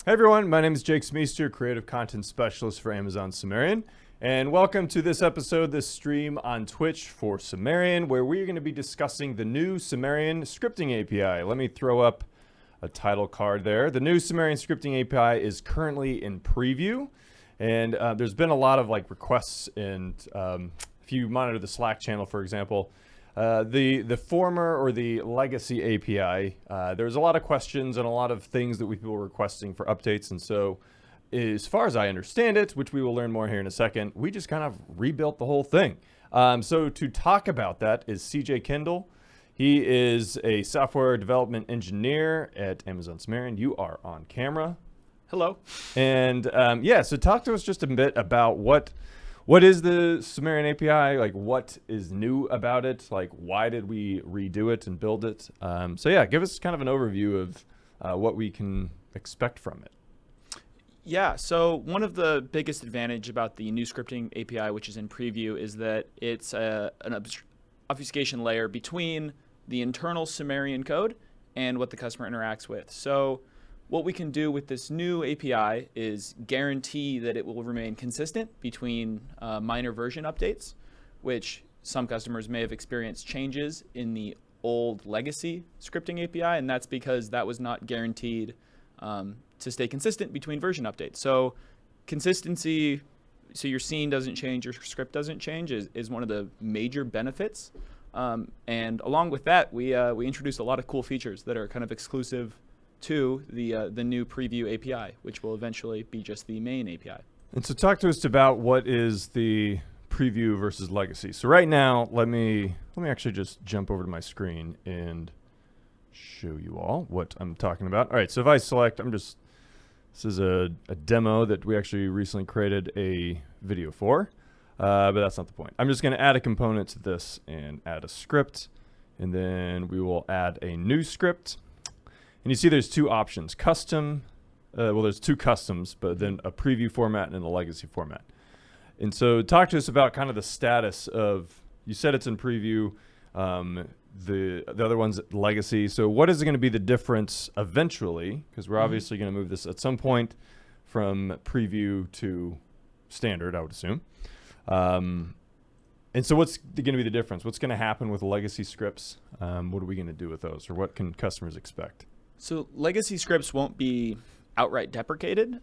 Hey everyone, my name is Jake Smeester, Creative Content Specialist for Amazon Sumerian, and welcome to this episode, this stream on Twitch for Sumerian, where we're going to be discussing the new Sumerian Scripting API. Let me throw up a title card there. The new Sumerian Scripting API is currently in preview, and there's been a lot of requests, and if you monitor the Slack channel, for example, the former or the legacy API, there's a lot of questions and a lot of things that people were requesting for updates. And so as far as I understand it, which we will learn more here in a second, we just kind of rebuilt the whole thing. So to talk about that is CJ Kendall. He is a software development engineer at Amazon Sumerian. You are on camera. Hello. And so talk to us just a bit about what is the Sumerian API? What is new about it? Why did we redo it and build it? Give us kind of an overview of what we can expect from it. Yeah, so one of the biggest advantage about the new scripting API, which is in preview, is that it's an obfuscation layer between the internal Sumerian code and what the customer interacts with. So what we can do with this new API is guarantee that it will remain consistent between minor version updates, which some customers may have experienced changes in the old legacy scripting API, and that's because that was not guaranteed to stay consistent between version updates. So consistency, so your scene doesn't change, your script doesn't change, is one of the major benefits. And along with that, we introduced a lot of cool features that are kind of exclusive to the new preview API, which will eventually be just the main API. And so talk to us about what is the preview versus legacy. So right now, let me actually just jump over to my screen and show you all what I'm talking about. All right, so if I select, this is a demo that we actually recently created a video for, but that's not the point. I'm just gonna add a component to this and add a script, and then we will add a new script. And you see there's two options, custom, there's two customs, but then a preview format and a legacy format. And so talk to us about kind of the status of, you said it's in preview, the other one's legacy. So what is going to be the difference eventually? Because we're obviously going to move this at some point from preview to standard, I would assume. And so what's going to be the difference? What's going to happen with legacy scripts? What are we going to do with those, or what can customers expect? So legacy scripts won't be outright deprecated.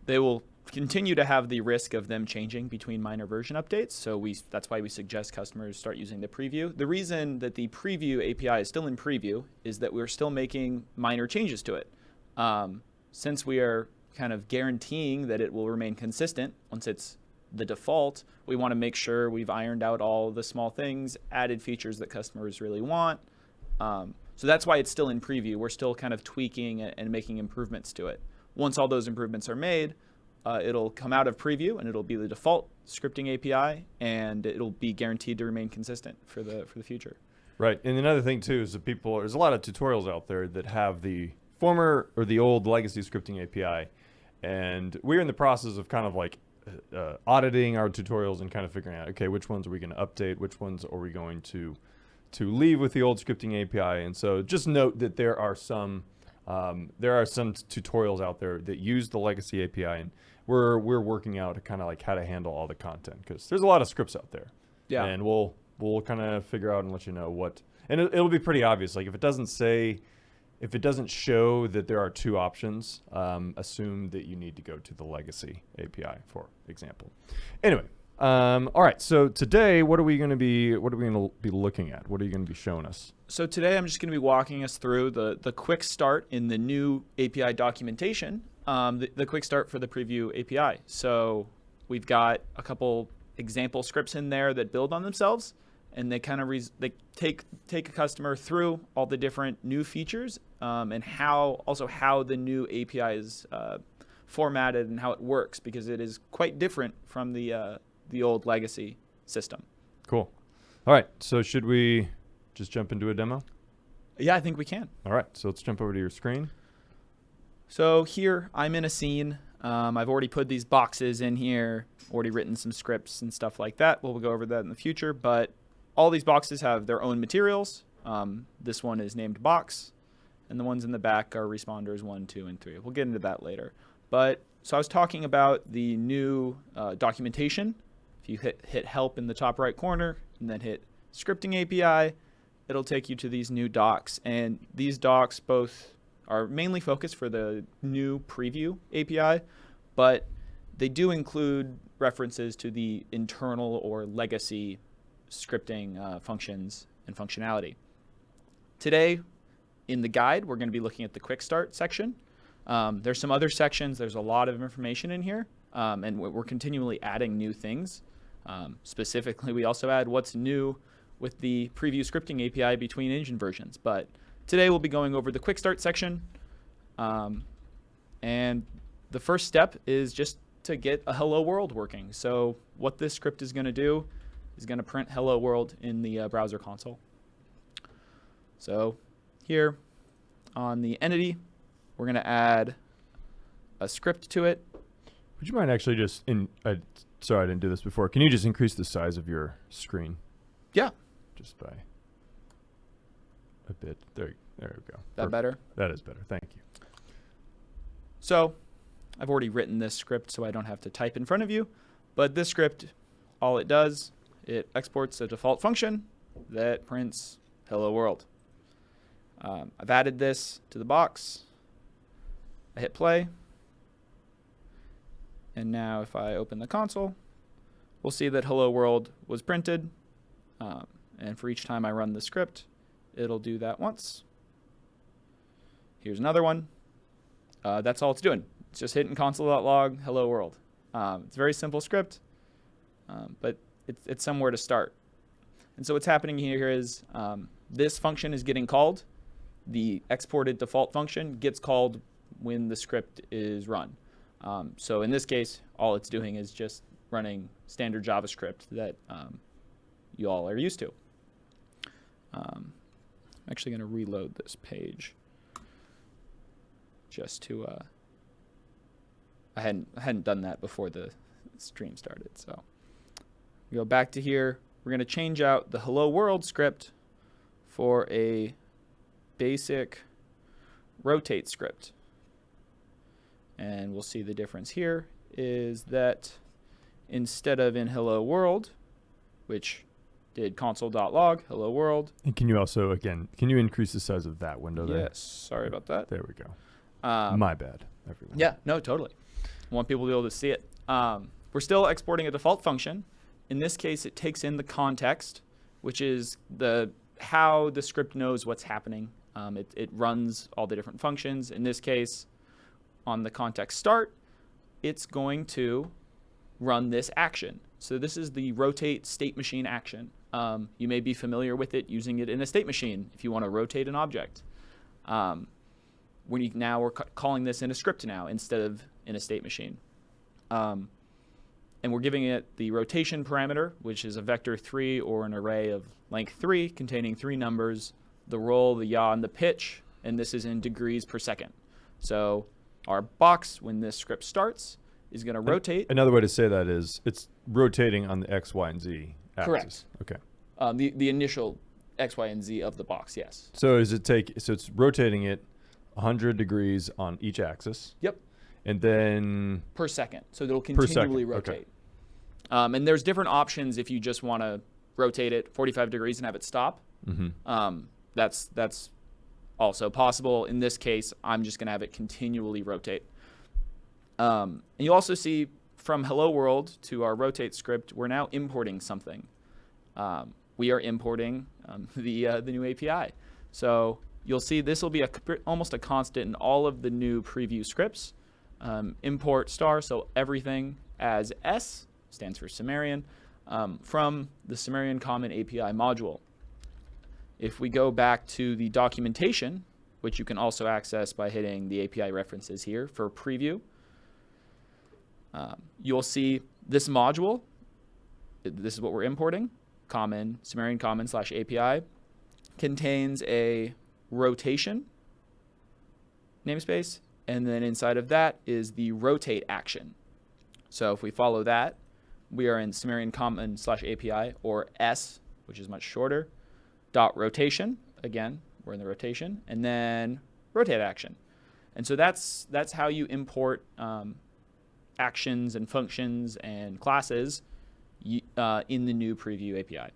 They will continue to have the risk of them changing between minor version updates. So that's why we suggest customers start using the preview. The reason that the preview API is still in preview is that we're still making minor changes to it. Since we are kind of guaranteeing that it will remain consistent once it's the default, we want to make sure we've ironed out all the small things, added features that customers really want. So that's why it's still in preview. We're still kind of tweaking and making improvements to it. Once all those improvements are made, it'll come out of preview and it'll be the default scripting API, and it'll be guaranteed to remain consistent for the future. Right, and another thing too is that there's a lot of tutorials out there that have the former or the old legacy scripting API, and we're in the process of kind of auditing our tutorials and kind of figuring out, okay, which ones are we going to update, which ones are we going to leave with the old scripting API. And so just note that there are some tutorials out there that use the legacy API, and we're working out kind of how to handle all the content, because there's a lot of scripts out there. Yeah. And we'll kind of figure out and let you know what, and it'll be pretty obvious. If it doesn't show that there are two options, assume that you need to go to the legacy API, for example. Anyway. All right. So today, what are we going to be looking at? What are you going to be showing us? So today, I'm just going to be walking us through the quick start in the new API documentation, the quick start for the preview API. So we've got a couple example scripts in there that build on themselves, and they kind of they take a customer through all the different new features, and how the new API is formatted and how it works, because it is quite different from the old legacy system. Cool. All right. So should we just jump into a demo? Yeah, I think we can. All right. So let's jump over to your screen. So here I'm in a scene. I've already put these boxes in here, already written some scripts and stuff like that. We'll go over that in the future. But all these boxes have their own materials. This one is named box. and the ones in the back are responders 1, 2, and 3. We'll get into that later. But so I was talking about the new documentation. If you hit help in the top right corner and then hit scripting API, it'll take you to these new docs. And these docs both are mainly focused for the new preview API, but they do include references to the internal or legacy scripting functions and functionality. Today, in the guide, we're going to be looking at the quick start section. There's some other sections. There's a lot of information in here, and we're continually adding new things. Specifically, we also add what's new with the preview scripting API between engine versions. But today, we'll be going over the quick start section. And the first step is just to get a hello world working. So what this script is going to do is going to print hello world in the browser console. So here on the entity, we're going to add a script to it. Would you mind actually just, sorry I didn't do this before, can you just increase the size of your screen? Yeah. Just by a bit. There we go. That better? That is better. Thank you. So I've already written this script so I don't have to type in front of you. But this script, all it does, it exports a default function that prints hello world. I've added this to the box. I hit play. And now if I open the console, we'll see that hello world was printed. And for each time I run the script, it'll do that once. Here's another one. That's all it's doing. It's just hitting console.log, hello world. It's a very simple script, but it's somewhere to start. And so what's happening here is this function is getting called. The exported default function gets called when the script is run. So in this case, all it's doing is just running standard JavaScript that you all are used to. I'm actually going to reload this page just to I hadn't done that before the stream started. So we go back to here. We're going to change out the hello world script for a basic rotate script. And we'll see the difference here is that instead of in hello world, which did console.log, hello world. And can you also, again, can you increase the size of that window there? Yes, sorry about that. There we go. My bad, everyone. Yeah, no, totally. I want people to be able to see it. We're still exporting a default function. In this case, it takes in the context, which is how the script knows what's happening. It runs all the different functions. In this case, on the context start, it's going to run this action. So this is the rotate state machine action. You may be familiar with it using it in a state machine if you want to rotate an object. We're calling this in a script now instead of in a state machine. And we're giving it the rotation parameter, which is a vector 3 or an array of length 3 containing 3 numbers, the roll, the yaw, and the pitch, and this is in degrees per second. So our box, when this script starts, is going to rotate. Another way to say that is it's rotating on the X, Y, and Z axis. Correct. Okay. The initial X, Y, and Z of the box, yes. So it's rotating it 100 degrees on each axis. Yep. And then per second. So it'll continually rotate. Okay. And there's different options if you just want to rotate it 45 degrees and have it stop. Mm-hmm. That's also possible. In this case, I'm just going to have it continually rotate. And you also see from hello world to our rotate script, we're now importing something. We are importing the new API. So you'll see this will be almost a constant in all of the new preview scripts. Import star, so everything as S, stands for Sumerian, from the Sumerian Common API module. If we go back to the documentation, which you can also access by hitting the API references here for preview, you'll see this module. This is what we're importing. Sumerian Common /API contains a rotation namespace, and then inside of that is the rotate action. So if we follow that, we are in Sumerian Common /API, or S, which is much shorter, dot rotation. Again, we're in the rotation. And then rotate action. And so that's how you import actions and functions and classes in the new preview API.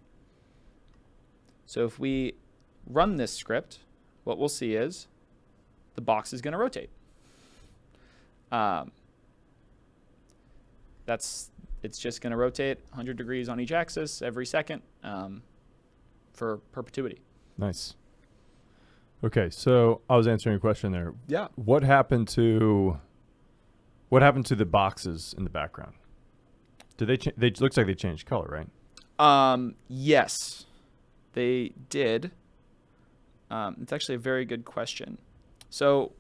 So if we run this script, what we'll see is the box is going to rotate. It's just going to rotate 100 degrees on each axis every second for perpetuity. Nice. Okay, so I was answering a question there. Yeah. What happened to the boxes in the background? Did they looks like they changed color, right? Yes, they did. It's actually a very good question. So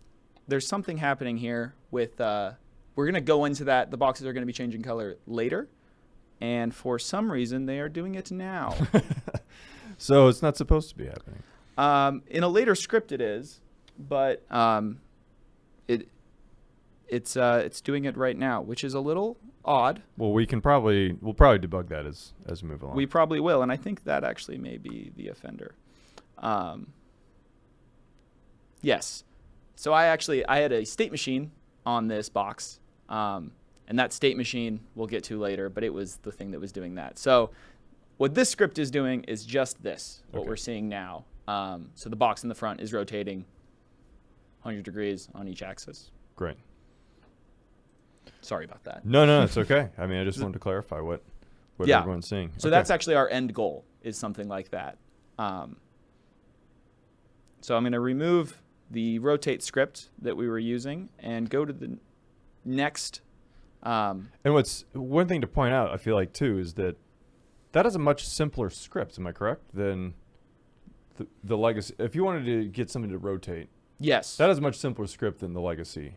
there's something happening here with we're going to go into that. The boxes are going to be changing color later. And for some reason, they are doing it now. So it's not supposed to be happening. In a later script it is, but it's doing it right now, which is a little odd. Well, we'll probably debug that as we move along. We probably will, and I think that actually may be the offender. Yes. So I had a state machine on this box, and that state machine we'll get to later, but it was the thing that was doing that. So what this script is doing is just this, what we're seeing now. So the box in the front is rotating 100 degrees on each axis. Great. Sorry about that. No, it's okay. I mean, I just wanted to clarify what everyone's seeing. So that's actually our end goal, is something like that. So I'm going to remove the rotate script that we were using and go to the next. And one thing to point out, I feel like too, is that is a much simpler script. Am I correct? Than the legacy. If you wanted to get something to rotate, yes, that is a much simpler script than the legacy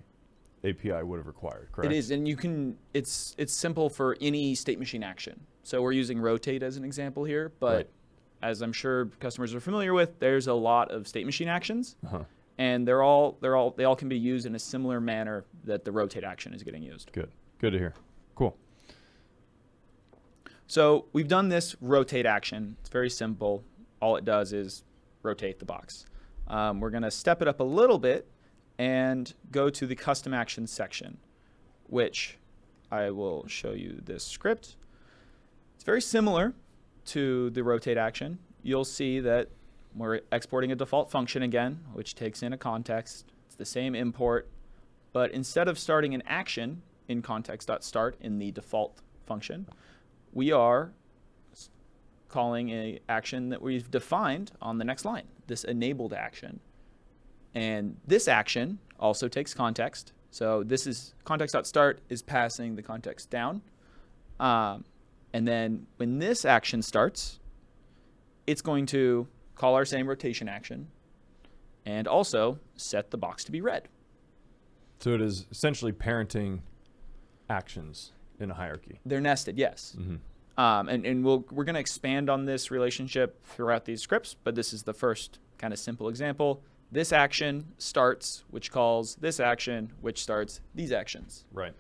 API would have required. Correct. It is, and you can. It's simple for any state machine action. So we're using rotate as an example here, but right. As I'm sure customers are familiar with, there's a lot of state machine actions, and they all can be used in a similar manner that the rotate action is getting used. Good to hear. Cool. So we've done this rotate action. It's very simple. All it does is rotate the box. We're going to step it up a little bit and go to the custom actions section, which I will show you this script. It's very similar to the rotate action. You'll see that we're exporting a default function again, which takes in a context. It's the same import, but instead of starting an action in context.start in the default function, we are calling an action that we've defined on the next line, this enabled action. And this action also takes context. So this is context.start is passing the context down. And then when this action starts, it's going to call our same rotation action and also set the box to be red. So it is essentially parenting actions in a hierarchy. They're nested, yes. And we're going to expand on this relationship throughout these scripts, but this is the first kind of simple example. This action starts, which calls this action, which starts these actions. Right.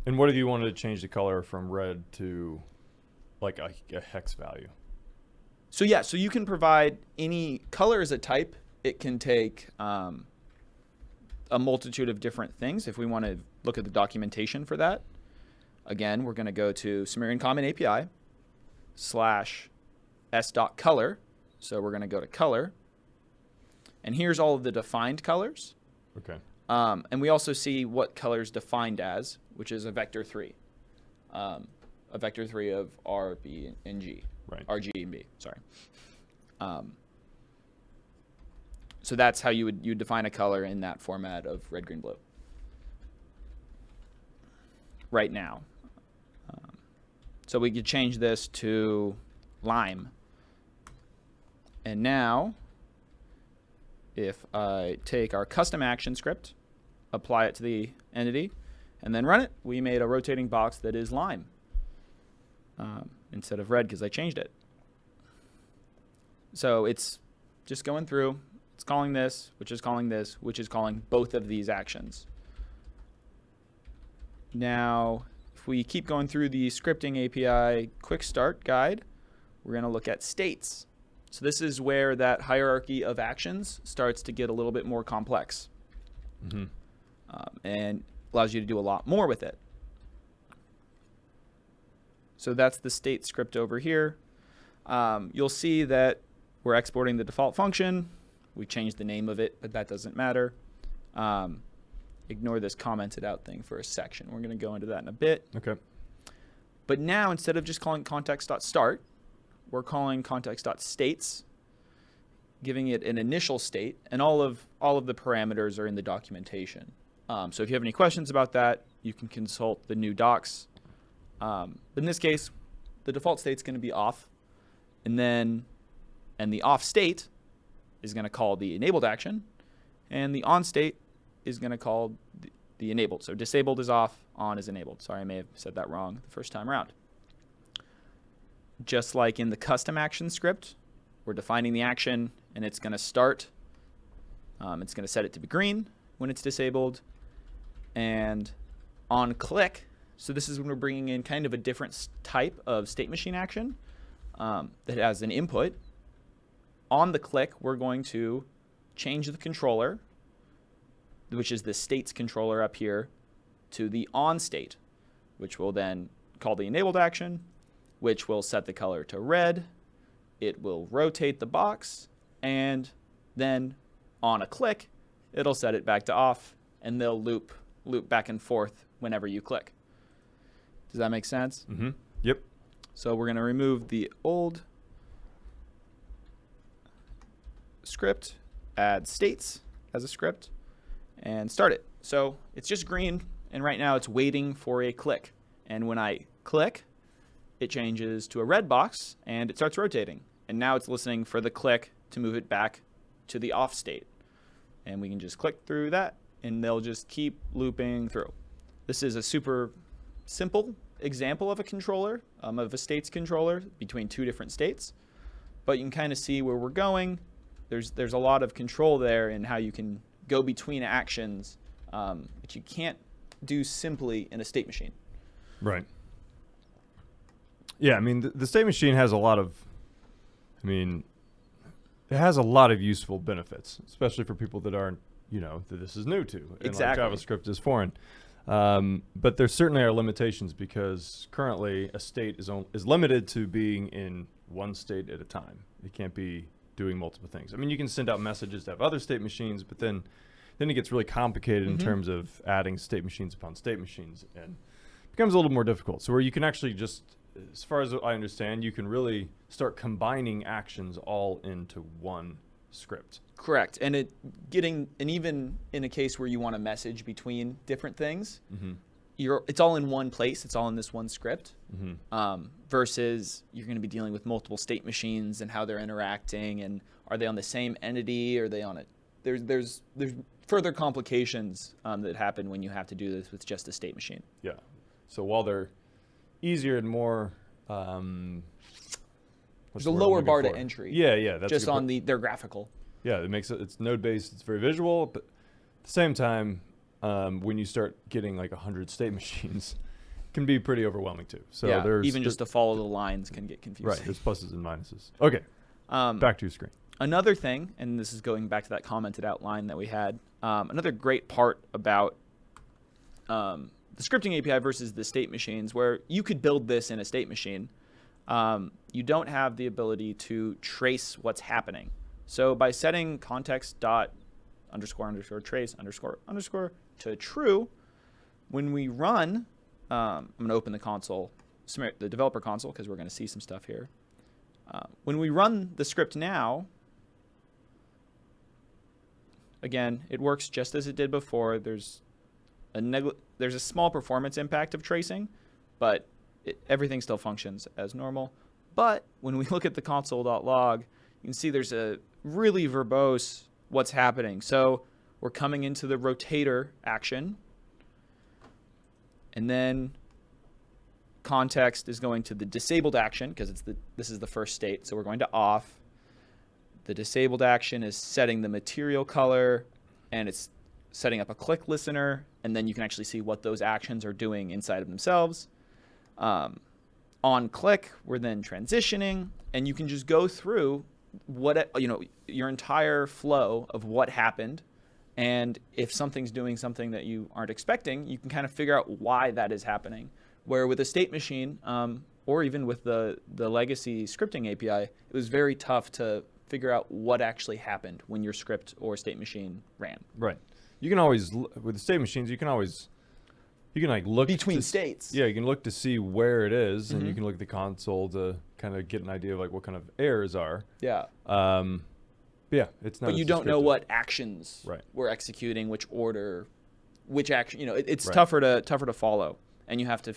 And what if you wanted to change the color from red to like a hex value? So yeah, so you can provide any color as a type. It can take a multitude of different things. If we want to look at the documentation for that, again, we're going to go to Sumerian Common API /s.color. So we're going to go to color. And here's all of the defined colors. Okay. And we also see what color is defined as, which is a vector 3. A vector 3 of R, B, and G. Right. R, G, and B, sorry. So that's how you would define a color in that format of red, green, blue. Right now. So we could change this to lime. And now, if I take our custom action script, apply it to the entity, and then run it, we made a rotating box that is lime instead of red because I changed it. So it's just going through. It's calling this, which is calling this, which is calling both of these actions. Now, if we keep going through the scripting API quick start guide, we're going to look at states. So this is where that hierarchy of actions starts to get a little bit more complex, and allows you to do a lot more with it. So that's the state script over here. You'll see that we're exporting the default function. We changed the name of it, but that doesn't matter. Ignore this commented out thing for a section. We're going to go into that in a bit. Okay. But now, instead of just calling context.start, we're calling context.states, giving it an initial state, and all of the parameters are in the documentation. So if you have any questions about that, you can consult the new docs. But in this case, the default state is going to be off, and the off state is going to call the enabled action, and the on state is going to call the enabled. So disabled is off, on is enabled. Sorry, I may have said that wrong the first time around. Just like in the custom action script, we're defining the action, and it's going to start. It's going to set it to be green when it's disabled, and on click. So this is when we're bringing in kind of a different type of state machine action that has an input. On the click, we're going to change the controller, which is the states controller up here, to the on state, which will then call the enabled action, which will set the color to red. It will rotate the box, and then on a click, it'll set it back to off, and they'll loop back and forth whenever you click. Does that make sense? Mm-hmm. Yep. So we're going to remove the old script, add states as a script, and start it. So it's just green, and right now it's waiting for a click. And when I click, it changes to a red box, and it starts rotating. And now it's listening for the click to move it back to the off state. And we can just click through that, and they'll just keep looping through. This is a super simple example of a controller, of a states controller between two different states. But you can kind of see where we're going. There's a lot of control there in how you can go between actions, which you can't do simply in a state machine. Right. Yeah, I mean, the state machine has a lot of, it has a lot of useful benefits, especially for people that aren't, that this is new to. And Exactly. Like JavaScript is foreign. But there certainly are limitations because currently a state is limited to being in one state at a time. It can't be doing multiple things. I mean, you can send out messages to have other state machines, but then it gets really complicated in terms of adding state machines upon state machines, and it becomes a little more difficult. So where you can actually just, as far as I understand, you can really start combining actions all into one script. Correct. And even in a case where you want to message between different things, it's all in one place. It's all in this one script. Versus you're going to be dealing with multiple state machines and how they're interacting, and are they on the same entity? Are they on it? There's further complications that happen when you have to do this with just a state machine. Yeah. So while they're easier and more, there's a lower bar to entry. Yeah. That's just on their graphical. Yeah, it's node-based, it's very visual, but at the same time, when you start getting like 100 state machines, it can be pretty overwhelming too. So yeah, even just to follow the lines can get confusing. Right, there's pluses and minuses. Okay, back to your screen. Another thing, and this is going back to that commented outline that we had, another great part about the scripting API versus the state machines, where you could build this in a state machine, you don't have the ability to trace what's happening. So by setting context.__trace__ to true, when we run, I'm going to open the console, the developer console, because we're going to see some stuff here. When we run the script now, again, it works just as it did before. There's a small performance impact of tracing, but everything still functions as normal. But when we look at the console.log, you can see there's a really verbose what's happening. So we're coming into the rotator action, and then context is going to the disabled action because this is the first state. So we're going to off. The disabled action is setting the material color, and it's setting up a click listener, and then you can actually see what those actions are doing inside of themselves. On click, we're then transitioning, and you can just go through your entire flow of what happened. And if something's doing something that you aren't expecting, you can kind of figure out why that is happening. Where with a state machine, or even with the legacy scripting API, it was very tough to figure out what actually happened when your script or state machine ran. Right. You can always, with the state machines, you can like look Between states. Yeah, you can look to see where it is, and you can look at the console to kind of get an idea of like what kind of errors are. Yeah. Yeah, it's not. But you don't know what actions Right. we're executing, which order, which action. It's tougher to follow, and you have to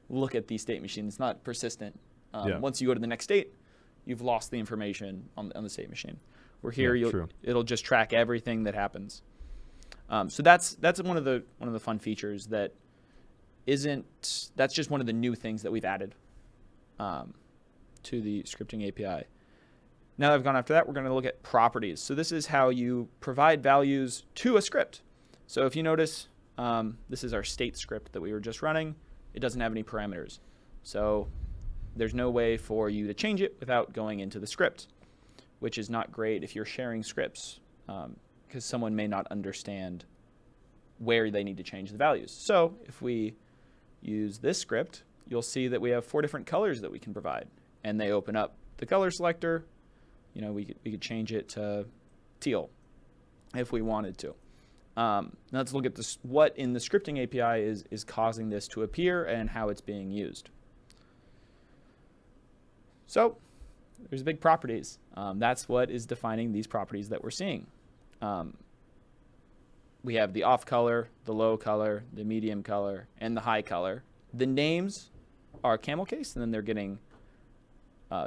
look at these state machines. It's not persistent. Once you go to the next state, you've lost the information on the state machine. Where here, it'll just track everything that happens. So that's one of the fun features that isn't. That's just one of the new things that we've added to the scripting API. Now that I've gone after that, we're going to look at properties. So this is how you provide values to a script. So if you notice, this is our state script that we were just running. It doesn't have any parameters. So there's no way for you to change it without going into the script, which is not great if you're sharing scripts, because someone may not understand where they need to change the values. So if we use this script, you'll see that we have 4 different colors that we can provide, and they open up the color selector. We could change it to teal if we wanted to. Now let's look at this. What in the scripting API is causing this to appear and how it's being used. So there's big properties. That's what is defining these properties that we're seeing. We have the off color, the low color, the medium color, and the high color. The names are camel case, and then they're getting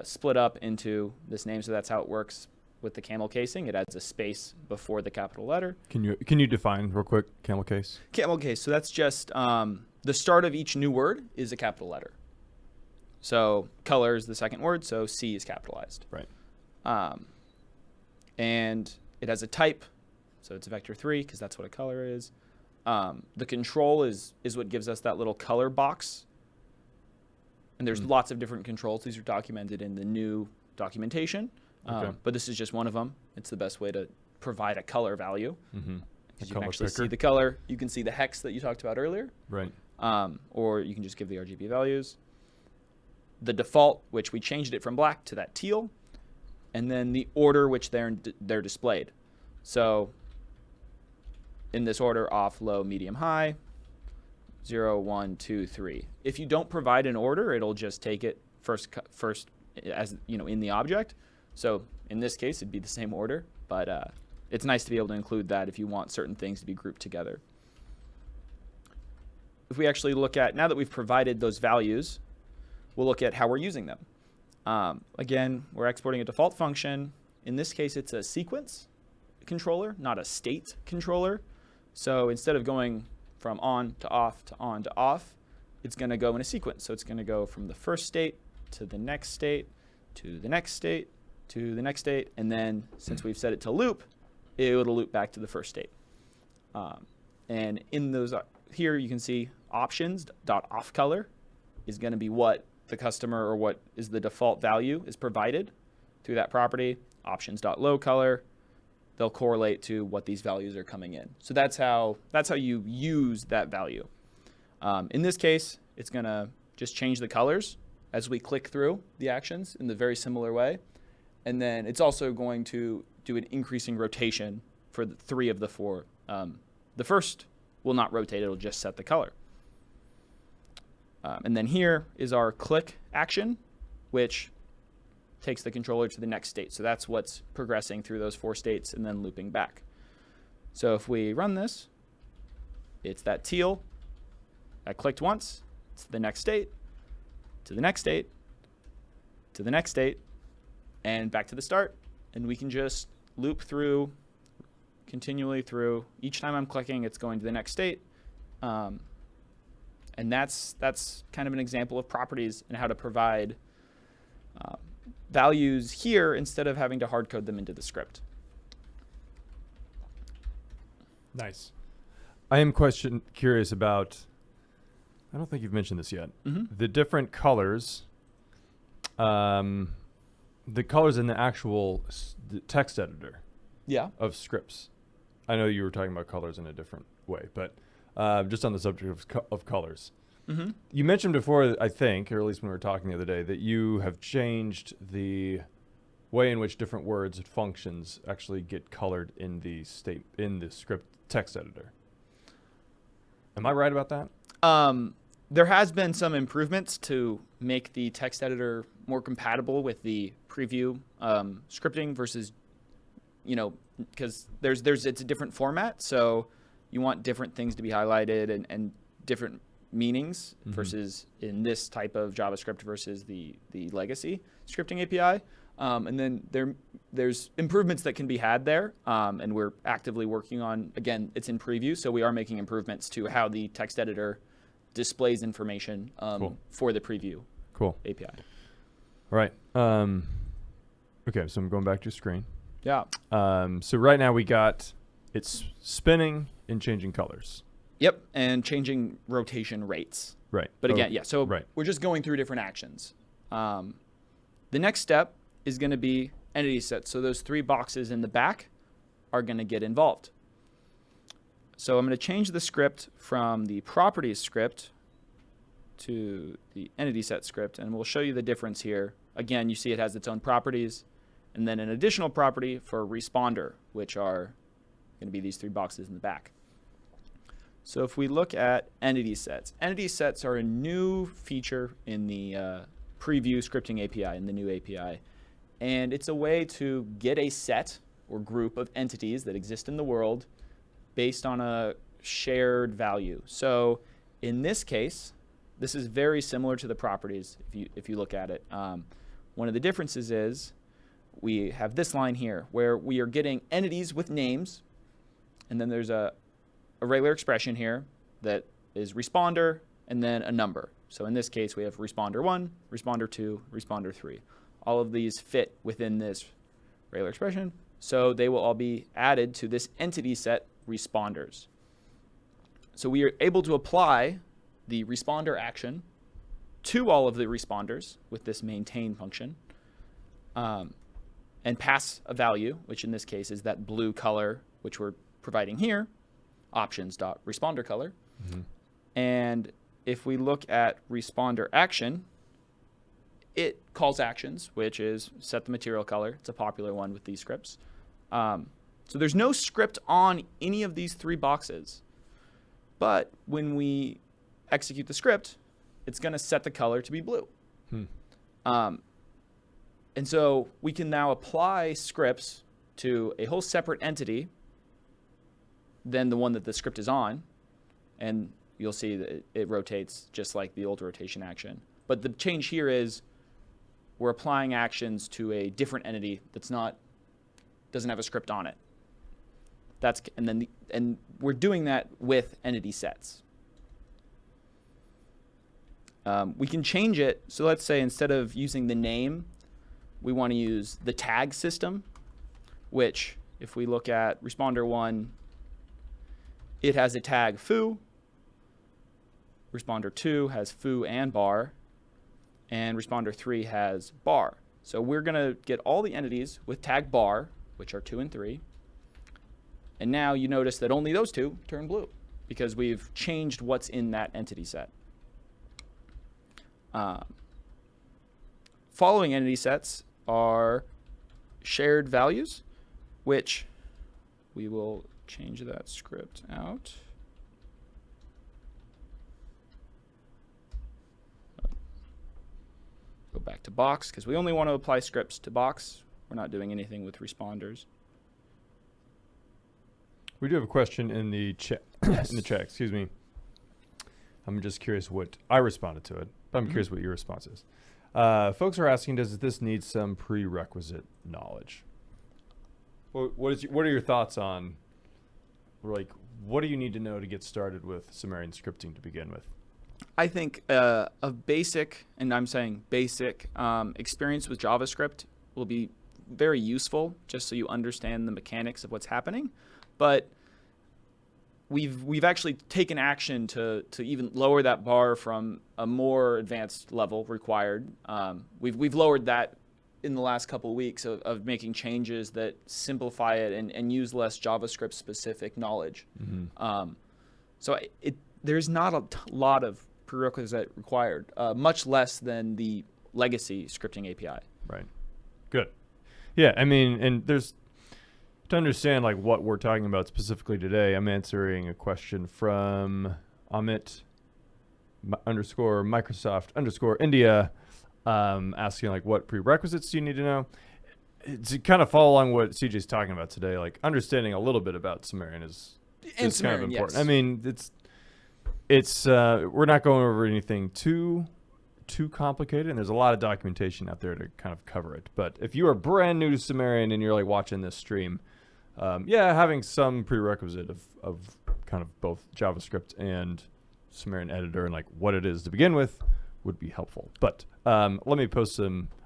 split up into this name, so that's how it works with the camel casing. It adds a space before the capital letter. Can you define real quick camel case? Camel case, so that's just the start of each new word is a capital letter. So color is the second word, so C is capitalized. Right. And it has a type, so it's vector 3 because that's what a color is. The control is what gives us that little color box. And there's lots of different controls. These are documented in the new documentation. Okay. But this is just one of them. It's the best way to provide a color value. Mm-hmm. You can actually see the color. You can see the hex that you talked about earlier. Right. Or you can just give the RGB values. The default, which we changed it from black to that teal. And then the order which they're displayed. So in this order, off, low, medium, high. 0, 1, 2, 3. If you don't provide an order, it'll just take it first as in the object. So in this case, it'd be the same order, but it's nice to be able to include that if you want certain things to be grouped together. If we actually look at, now that we've provided those values, we'll look at how we're using them. Again, we're exporting a default function. In this case, it's a sequence controller, not a state controller. So instead of going from on to off to on to off, it's going to go in a sequence. So it's going to go from the first state to the next state to the next state to the next state. And then since we've set it to loop, it'll loop back to the first state. And in those here, you can see options.offColor is going to be what the customer or what is the default value is provided through that property. Options.lowColor, they'll correlate to what these values are coming in. So that's how you use that value. In this case, it's going to just change the colors as we click through the actions in the very similar way. And then it's also going to do an increasing rotation for the 3 of the 4. The first will not rotate, it'll just set the color. And then here is our click action, which takes the controller to the next state. So that's what's progressing through those 4 states and then looping back. So if we run this, it's that teal. I clicked once, it's the next state, to the next state, to the next state, and back to the start. And we can just loop through, continually through. Each time I'm clicking, it's going to the next state. And that's kind of an example of properties and how to provide values here instead of having to hard code them into the script. Nice. I am curious about, I don't think you've mentioned this yet, the different colors. the colors in the actual the text editor Yeah. of scripts. I know you were talking about colors in a different way, but just on the subject of colors. Mm-hmm. You mentioned before, I think, or at least when we were talking the other day, that you have changed the way in which different words and functions actually get colored in the script text editor. Am I right about that? There has been some improvements to make the text editor more compatible with the preview scripting versus, because it's a different format, so you want different things to be highlighted and different meanings versus in this type of JavaScript versus the legacy scripting API. And then there's improvements that can be had there, and we're actively working on, again, it's in preview, so we are making improvements to how the text editor displays information for the preview API. All right. Okay, so I'm going back to your screen. Yeah. So right now it's spinning and changing colors. Yep, and changing rotation rates. Right. But again, so right. We're just going through different actions. The next step is going to be entity sets. So those 3 boxes in the back are going to get involved. So I'm going to change the script from the properties script to the entity set script, and we'll show you the difference here. Again, you see it has its own properties, and then an additional property for responder, which are going to be these 3 boxes in the back. So if we look at entity sets are a new feature in the preview scripting API, in the new API. And it's a way to get a set or group of entities that exist in the world based on a shared value. So in this case, this is very similar to the properties if you look at it. One of the differences is we have this line here where we are getting entities with names, and then there's a regular expression here that is responder and then a number. So in this case, we have responder 1, responder 2, responder 3. All of these fit within this regular expression, so they will all be added to this entity set responders. So we are able to apply the responder action to all of the responders with this maintain function, and pass a value, which in this case is that blue color, which we're providing here, options.responder color. And if we look at responder action, it calls actions, which is set the material color. It's a popular one with these scripts. So there's no script on any of these 3 boxes. But when we execute the script, it's going to set the color to be blue. And so we can now apply scripts to a whole separate entity than the one that the script is on. And you'll see that it rotates just like the old rotation action. But the change here is we're applying actions to a different entity doesn't have a script on it. And we're doing that with entity sets. We can change it. So let's say instead of using the name, we want to use the tag system, which if we look at responder 1, it has a tag foo. Responder 2 has foo and bar. And responder 3 has bar. So we're going to get all the entities with tag bar, which are 2 and 3. And now you notice that only those 2 turn blue because we've changed what's in that entity set. Following entity sets are shared values, which we will change that script out. Go back to box because we only want to apply scripts to box. We're not doing anything with responders. We do have a question in the chat. Yes. In the chat, excuse me. I'm just curious what I responded to it, but I'm curious what your response is. Folks are asking, does this need some prerequisite knowledge? What are your thoughts on, like, what do you need to know to get started with Sumerian scripting to begin with? I think a basic, and I'm saying basic, experience with JavaScript will be very useful just so you understand the mechanics of what's happening. But we've actually taken action to even lower that bar from a more advanced level required. We've lowered that in the last couple of weeks of making changes that simplify it and use less JavaScript specific knowledge. So there's not a lot of prerequisite required, much less than the legacy scripting API. Right. Good. Yeah, I mean, and there's, to understand like what we're talking about specifically today, I'm answering a question from Amit underscore Microsoft underscore India, asking like what prerequisites do you need to know? To kind of follow along what CJ's talking about today, like understanding a little bit about Sumerian is kind of important. Yes. I mean, it's we're not going over anything too complicated, and there's a lot of documentation out there to kind of cover it. But if you are brand new to Sumerian and you're like watching this stream, having some prerequisite of kind of both JavaScript and Sumerian editor and like what it is to begin with would be helpful. But let me post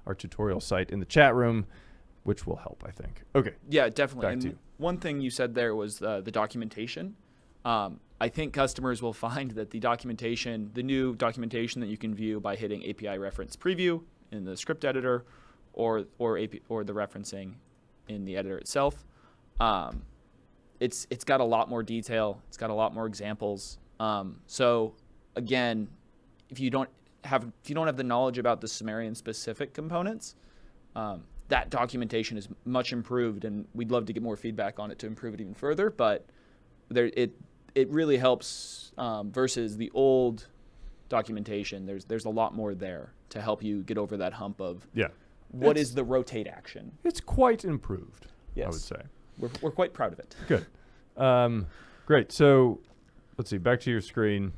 our tutorial site in the chat room, which will help, I think. Okay. Yeah, definitely. Back to you. One thing you said there was the documentation. I think customers will find that the new documentation that you can view by hitting API reference preview in the script editor or the referencing in the editor itself, it's got a lot more detail. It's got a lot more examples. So again, if you don't have the knowledge about the Sumerian specific components, that documentation is much improved, and we'd love to get more feedback on it to improve it even further. But it really helps versus the old documentation. There's a lot more there to help you get over that hump of what is the rotate action. It's quite improved, yes. I would say. We're quite proud of it. Good. Great. So let's see. Back to your screen.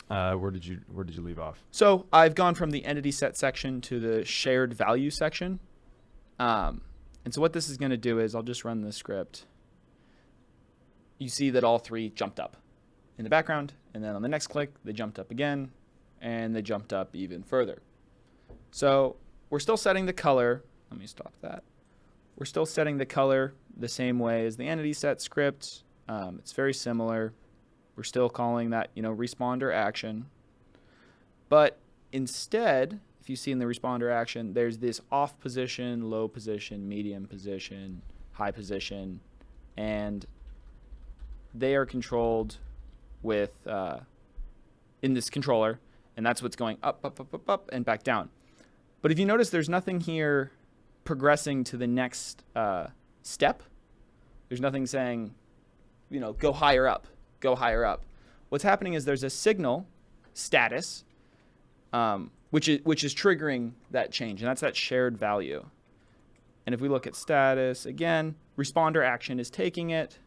Where did you leave off? So I've gone from the entity set section to the shared value section. And so what this is going to do is I'll just run the script. You see that all three jumped up in the background, and then on the next click, they jumped up again, and they jumped up even further. So we're still setting the color. Let me stop that. We're still setting the color the same way as the entity set script. It's very similar. We're still calling that, responder action. But instead, if you see in the responder action, there's this off position, low position, medium position, high position, and they are controlled with in this controller, and that's what's going up, up, up, up, up, and back down. But if you notice, there's nothing here progressing to the next step. There's nothing saying, go higher up, go higher up. What's happening is there's a signal status, which is triggering that change, and that's that shared value. And if we look at status again, responder action is taking it.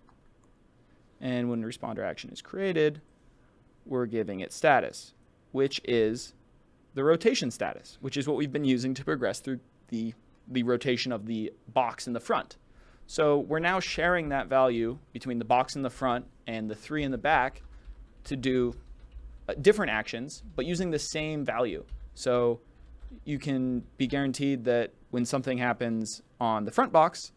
And when responder action is created, we're giving it status, which is the rotation status, which is what we've been using to progress through the rotation of the box in the front. So we're now sharing that value between the box in the front and the three in the back to do different actions, but using the same value. So you can be guaranteed that when something happens on the front box,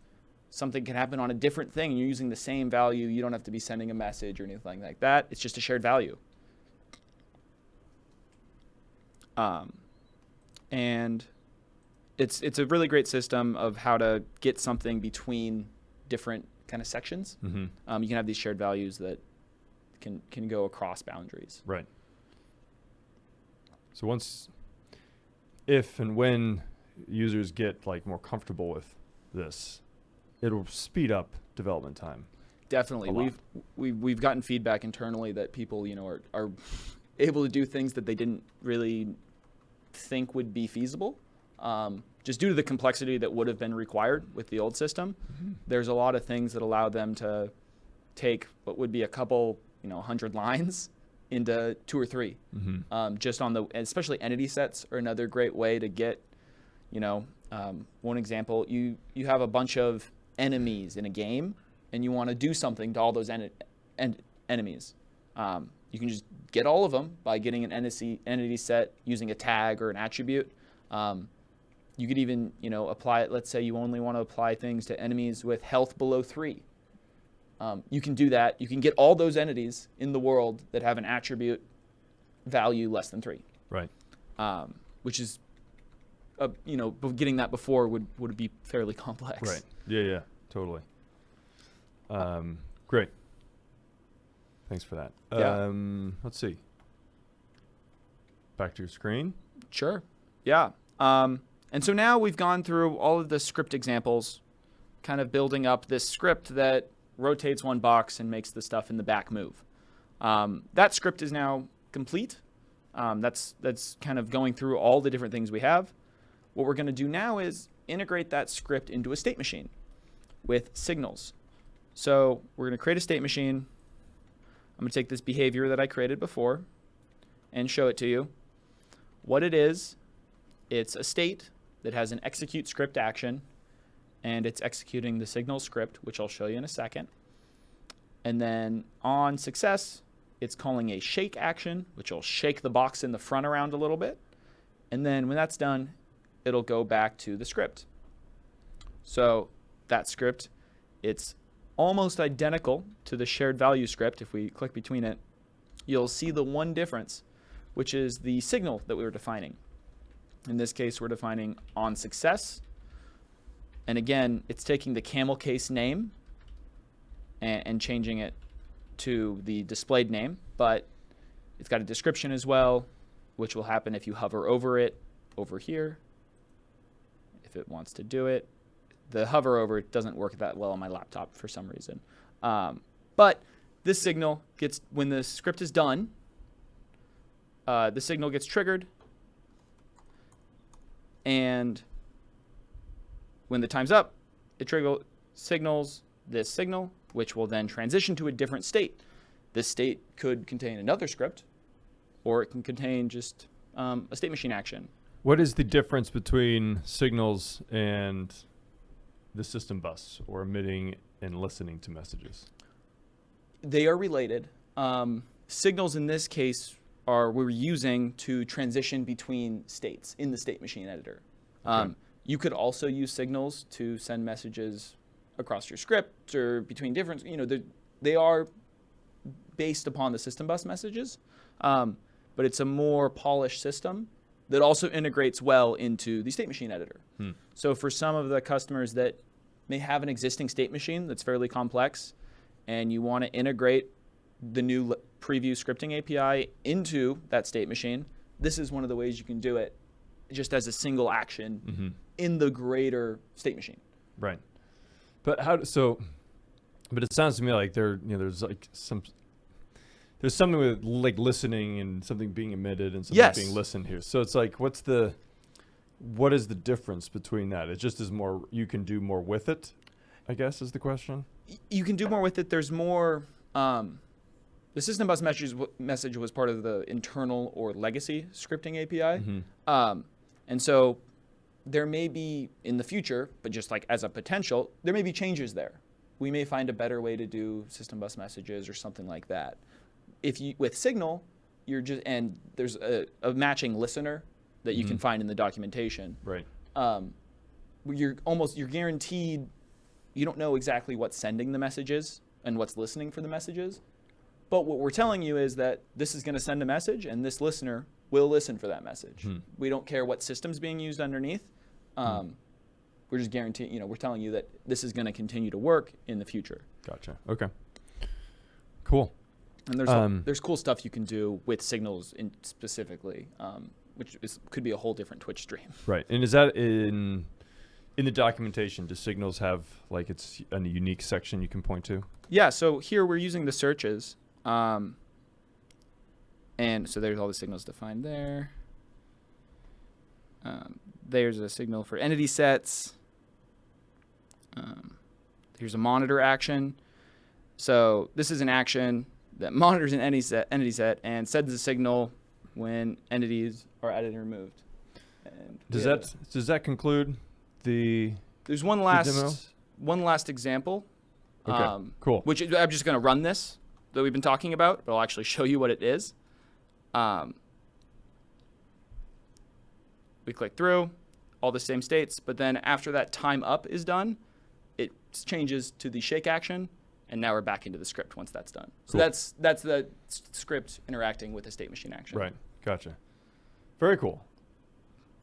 something can happen on a different thing, and you're using the same value. You don't have to be sending a message or anything like that. It's just a shared value. And it's a really great system of how to get something between different kind of sections. You can have these shared values that can go across boundaries. Right. So if and when users get like more comfortable with this, it'll speed up development time. Definitely. We've gotten feedback internally that people, are able to do things that they didn't really think would be feasible. Just due to the complexity that would have been required with the old system. There's a lot of things that allow them to take what would be a couple, 100 lines into 2 or 3. Just on especially entity sets are another great way to get, one example, you have a bunch of enemies in a game, and you want to do something to all those enemies. You can just get all of them by getting an entity set using a tag or an attribute. You could even, apply it. Let's say you only want to apply things to enemies with health below 3. You can do that. You can get all those entities in the world that have an attribute value less than 3. Right. Which is getting that before would be fairly complex. Right. Yeah. Totally. Great. Thanks for that. Yeah. Let's see. Back to your screen. Sure. Yeah. And so now we've gone through all of the script examples, kind of building up this script that rotates one box and makes the stuff in the back move. That script is now complete. That's kind of going through all the different things we have. What we're going to do now is integrate that script into a state machine with signals. So we're going to create a state machine. I'm going to take this behavior that I created before and show it to you. What it is, it's a state that has an execute script action, and it's executing the signal script, which I'll show you in a second. And then on success, it's calling a shake action, which will shake the box in the front around a little bit. And then when that's done, it'll go back to the script. So that script, it's almost identical to the shared value script. If we click between it, you'll see the one difference, which is the signal that we were defining. In this case, we're defining on success. And again, it's taking the camel case name and changing it to the displayed name, but it's got a description as well, which will happen if you hover over it over here, if it wants to do it. The hover over it doesn't work that well on my laptop for some reason. But this signal gets, when the script is done, the signal gets triggered, and when the time's up, it signals this signal, which will then transition to a different state. This state could contain another script, or it can contain just a state machine action. What is the difference between signals and the system bus, or emitting and listening to messages? They are related. Signals in this case we're using to transition between states in the state machine editor. Okay. You could also use signals to send messages across your script or between different, they are based upon the system bus messages, but it's a more polished system that also integrates well into the state machine editor. So for some of the customers that may have an existing state machine that's fairly complex, and you want to integrate the new preview scripting API into that state machine, this is one of the ways you can do it just as a single action in the greater state machine. Right. But but it sounds to me like there's something with like listening and something being emitted and something being listened here. So it's like, what is the difference between that? It just is more, you can do more with it, I guess, is the question. You can do more with it. There's more, the system bus message was part of the internal or legacy scripting API. And so there may be in the future, but just like as a potential, there may be changes there. We may find a better way to do system bus messages or something like that. With Signal, there's a matching listener that you can find in the documentation. Right. You're guaranteed, you don't know exactly what's sending the messages and what's listening for the messages. But what we're telling you is that this is going to send a message, and this listener will listen for that message. We don't care what system's being used underneath. We're just guaranteeing, we're telling you that this is going to continue to work in the future. Gotcha. Okay. Cool. And there's cool stuff you can do with signals specifically, which could be a whole different Twitch stream. Right. And is that in the documentation? Do signals have like it's a unique section you can point to? Yeah. So here we're using the searches. And so there's all the signals defined there. There's a signal for entity sets. Here's a monitor action. So this is an action that monitors an entity set and sends a signal when entities are added and removed. And does that conclude the? There's one last example. Okay. Cool. Which I'm just going to run this that we've been talking about, but I'll actually show you what it is. We click through all the same states, but then after that time up is done, it changes to the shake action, and now we're back into the script once that's done. So Cool. that's the script interacting with the state machine action. Right. Gotcha. Very cool.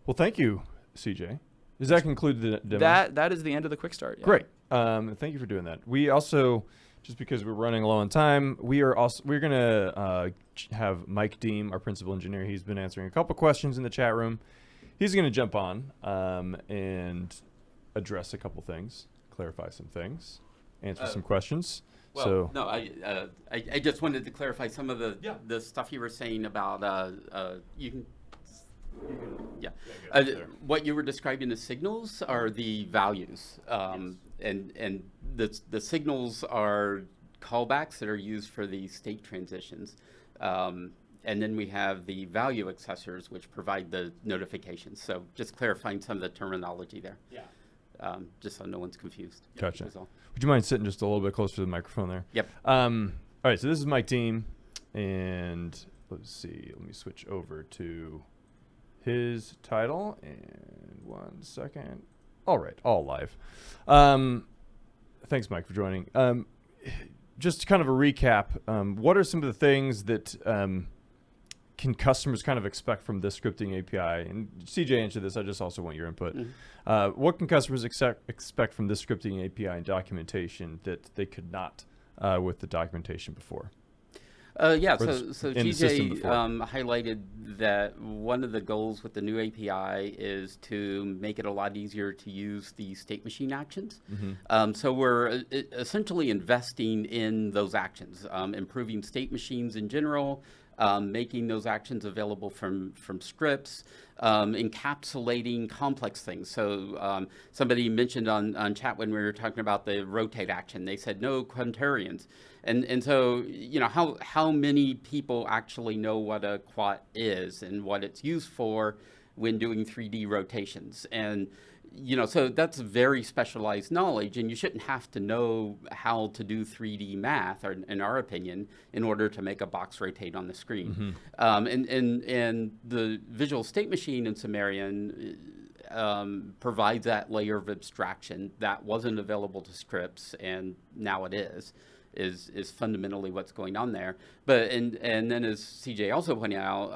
Well, thank you. CJ. Does that conclude the demo? That is the end of the quick start. Yeah. Great. Thank you for doing that. We also, just because we're running low on time, we're gonna have Mike Deem, our principal engineer. He's been answering a couple questions in the chat room. He's gonna jump on and address a couple things, clarify some things, answer some questions. Well, so no, I just wanted to clarify some of the stuff you were saying about you can. Yeah. What you were describing as signals are the values, and the signals are callbacks that are used for the state transitions, and then we have the value accessors, which provide the notifications. So just clarifying some of the terminology there. Yeah. Just so no one's confused. Gotcha. Would you mind sitting just a little bit closer to the microphone there? Yep. All right. So this is Mike Deem, and let's see. Let me switch over to his title in 1 second. All right, all live. Thanks, Mike, for joining. Just kind of a recap. What are some of the things that can customers kind of expect from this scripting API? And CJ answered this. I just also want your input. Mm-hmm. What can customers expect from this scripting API and documentation that they could not with the documentation before? Yeah, so GJ highlighted that one of the goals with the new API is to make it a lot easier to use the state machine actions. Mm-hmm. So we're essentially investing in those actions, improving state machines in general, making those actions available from scripts, encapsulating complex things. So somebody mentioned on chat when we were talking about the rotate action, they said no quaternions. And so, you know, how many people actually know what a quat is and what it's used for when doing 3D rotations? And, you know, so that's very specialized knowledge, and you shouldn't have to know how to do 3D math, or, in our opinion, in order to make a box rotate on the screen. Mm-hmm. And the visual state machine in Sumerian provides that layer of abstraction that wasn't available to scripts, and now it is fundamentally what's going on there. But and then, as CJ also pointed out,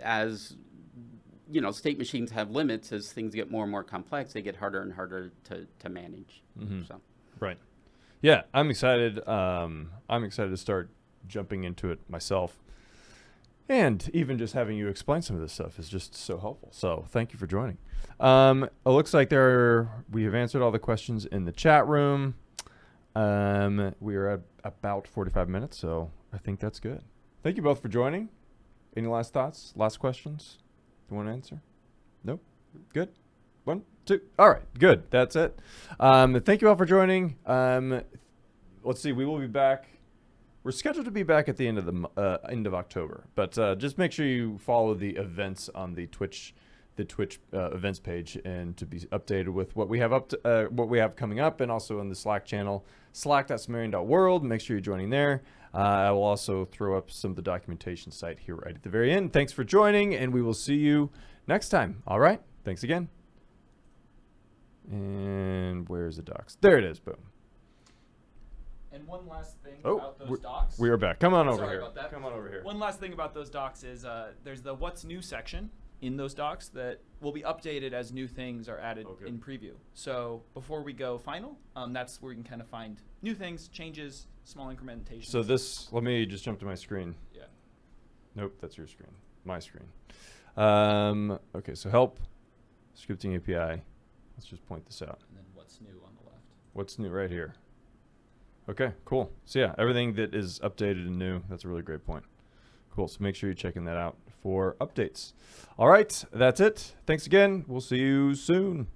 as you know, state machines have limits. As things get more and more complex, they get harder and harder to manage. Mm-hmm. So. Right. Yeah, I'm excited. I'm excited to start jumping into it myself. And even just having you explain some of this stuff is just so helpful. So thank you for joining. It looks like we have answered all the questions in the chat room. We are at about 45 minutes, so I think that's good. Thank you both for joining. Any last thoughts? Last questions? You want to answer? Nope. Good. 1, 2. All right. Good. That's it. Thank you all for joining. Let's see. We will be back. We're scheduled to be back at the end of the end of October, but just make sure you follow the events on the Twitch events page, and to be updated with what we have what we have coming up, and also in the Slack channel, slack.sumerian.world. Make sure you're joining there. I will also throw up some of the documentation site here right at the very end. Thanks for joining, and we will see you next time. All right. Thanks again. And where's the docs? There it is. Boom. And one last thing about those docs. We are back. Come on over Sorry here. About that. Come on over here. One last thing about those docs is there's the what's new section in those docs that will be updated as new things are added in preview. So before we go final, that's where you can kind of find new things, changes, small incrementations. So this, let me just jump to my screen. Yeah. Nope, that's your screen. My screen. Okay, so help, scripting API. Let's just point this out. And then what's new on the left. What's new right here. Okay, cool. So yeah, everything that is updated and new, that's a really great point. Cool, so make sure you're checking that out for updates. All right, that's it. Thanks again. We'll see you soon.